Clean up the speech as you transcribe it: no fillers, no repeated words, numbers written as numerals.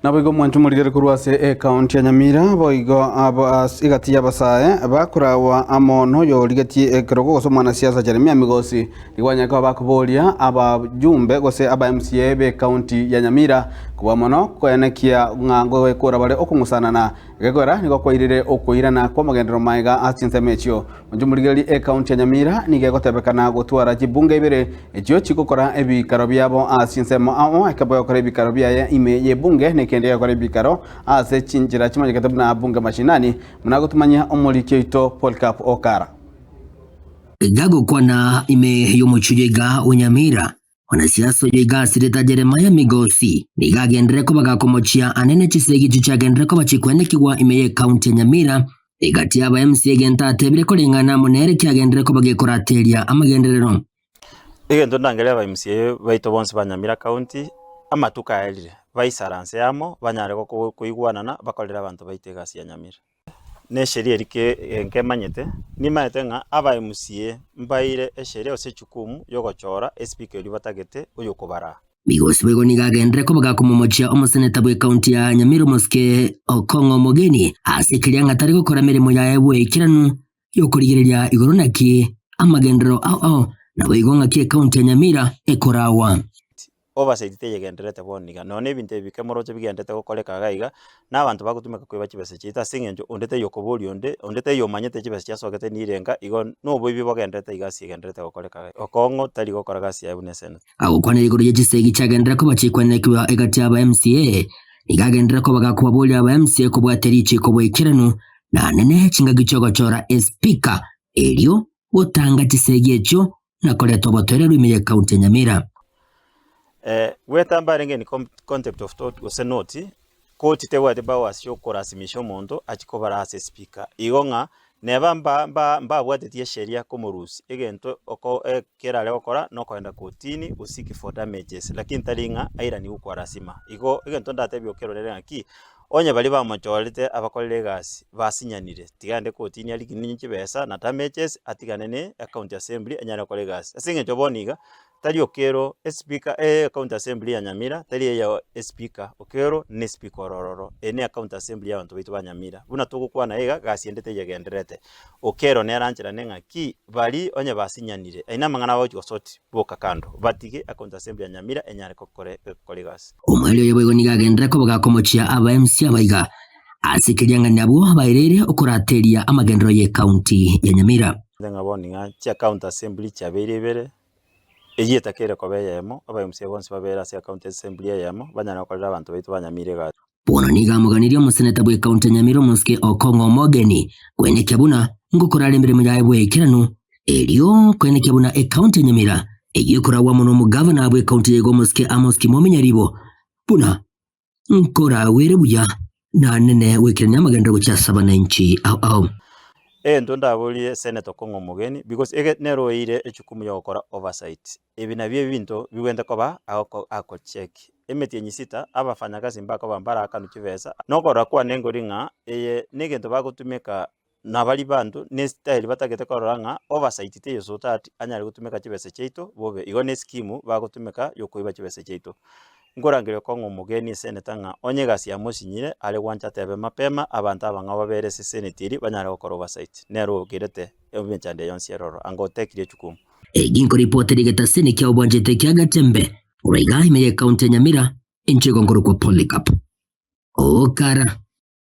Naboigo mwantu murigere kurwase county ya Nyamira boigo igati yabasae bakurawa amono yo rigati kirogo gose mwana siasa Jeremia Migosi igwanya ko bakubolia abajumbe gose aba MCA be county ya Nyamira kuba mono kwenekia ngango wekora bale okungusanana gegora niko kwairire okuirana kwa magendero maiga atsinse mechio mwantu murigere county ya Nyamira nigegotebekana gutwara jibunge ibere ekyo chikokora ebikaro byabo atsinse mo akaboyo kora ebikaro byaye ime yebunge nekendea kwa bikaro ase chinjira chimanye katabu na bunge mashinani munagotumanya omulike ito Polycarp Okara gago kwana ime yomuchujega Nyamira wanasiasa yega sireta Jeremia Migosi nigagendere ko bagakomochia anene chisegi chichagendere ko bachikwenekirwa ime county ya Nyamira igati aba MCA genta tebire ko lengana munere kyagendere ko bagekораteria amagenderero igento ndangere aba MCA baito bonse ba Nyamira county amatuka elire baisaranse yamo banyare ko kuigwanana bakolera abantu baitegasi ya Nyamira ne sheria rike nkemanyete nimaete nga aba MCA mbaire esheria ose chukumu yogochora speaker libatagete uyo kubara Migosi bego nigagendere ko bagakomomochia omuseneta bwe county ya Nyamira Muske Okongo Mogeni asekiria ngatari gukora mirimo ya ebwe ikiranu yokurigereria igoro naki amagendero na baigonga ke county ya Nyamira ekorawa oversight yegenderete boniga none ebintu ebikemoroche bigendete gokoreka gaiga n'abantu bagutumeka kwiba kibese chita singenjo ondete yokobori ondete yomanyete kibese cyasogete nirenga igo nobo ibi bagendete igasi yegenderete gokoreka gaiga okongo tari gokora gasi ya ebunesen ago kwana igoro yegisegi cyagendera ko bachikwenekwa egati aba MCA igagendera ko bagakubabolya aba MCA ko bwateriche ko bwekiranu na nene chinga gichogachora speaker elio otanga kisegi echo nakoleto botorero ime county Nyamira wetambarenge ni concept of thought gose noti koti tewa teba wasyo korasimisho mondo achikobara ase speaker igonga neba mba bwatetie sheria komorusi egento oko kera le okora no kwenda kotini usiki for damages lakini talinga aira ni ukwarasima igo egento ndatebyo kerorere aki onye bali bamachorete abakolere gasi basinyanire tigande kotini ali kininyi kibesa na damages atigane ne county assembly anyara kole gasi asinge joboniga tali okero speaker county assembly ya Nyamira tali ya speaker okero ne speaker ororo ene county assembly ya bantu bitu ba Nyamira buna tukukwana ega gasi endete yegenderete okero ne aranchira nenga ki bali onye basinyanire aina mangana bawo soti boka kando batige county assembly ya Nyamira enyare kokore gasi omwelio yebo nigagendera ko bagakomochia aba MCA baiga asikirianga nabo bairere okurateria amagendero ye county ya Nyamira ndenga boninga cha county assembly cha berebere eyeta kere ko beyemo aba MCA bonse babera ase county assembly yemo banyana kolera abantu baitu ba Nyamira gati bono nigamuganiria omuseneta bwe county Nyamira Muske Okongo Mogeni kwenekya buna ngukorara imbere mu yaebwe ikiranu elio kwenekya buna county Nyamira egikorawa muno mu governor bwe county yego Muske Amoski Momenyaribo buna nkora were buya na nene wekiranya amagendero cya 7 ndo ndabolie senator Okongo Mogeni because ege nero ire echukumu yokora oversight ebina bye bintu biwenda koba ako check emeti enyisita abafanyakazi mbaka bambara akanu kivesa nokora kwa nengoringa eye negento bagutumeka nabali bantu ne style batagete koranga oversight te yosotati anyari gutumeka kivese cheito bobe igo ne scheme bagutumeka yokoiba kivese cheito ngorangire Okongo Mogeni senator nga onye gasi ya mosinyire ale wancha tebe mapema abantu abanga babere se senatiri banyara gukora oversight nero girete ebenchande yonsi eroro angotekire chukumu ginko reporter igeta senekya obwanjete kyagatembe uraiga ime county Nyamira inchego ngoro kwa Polycarp Okara.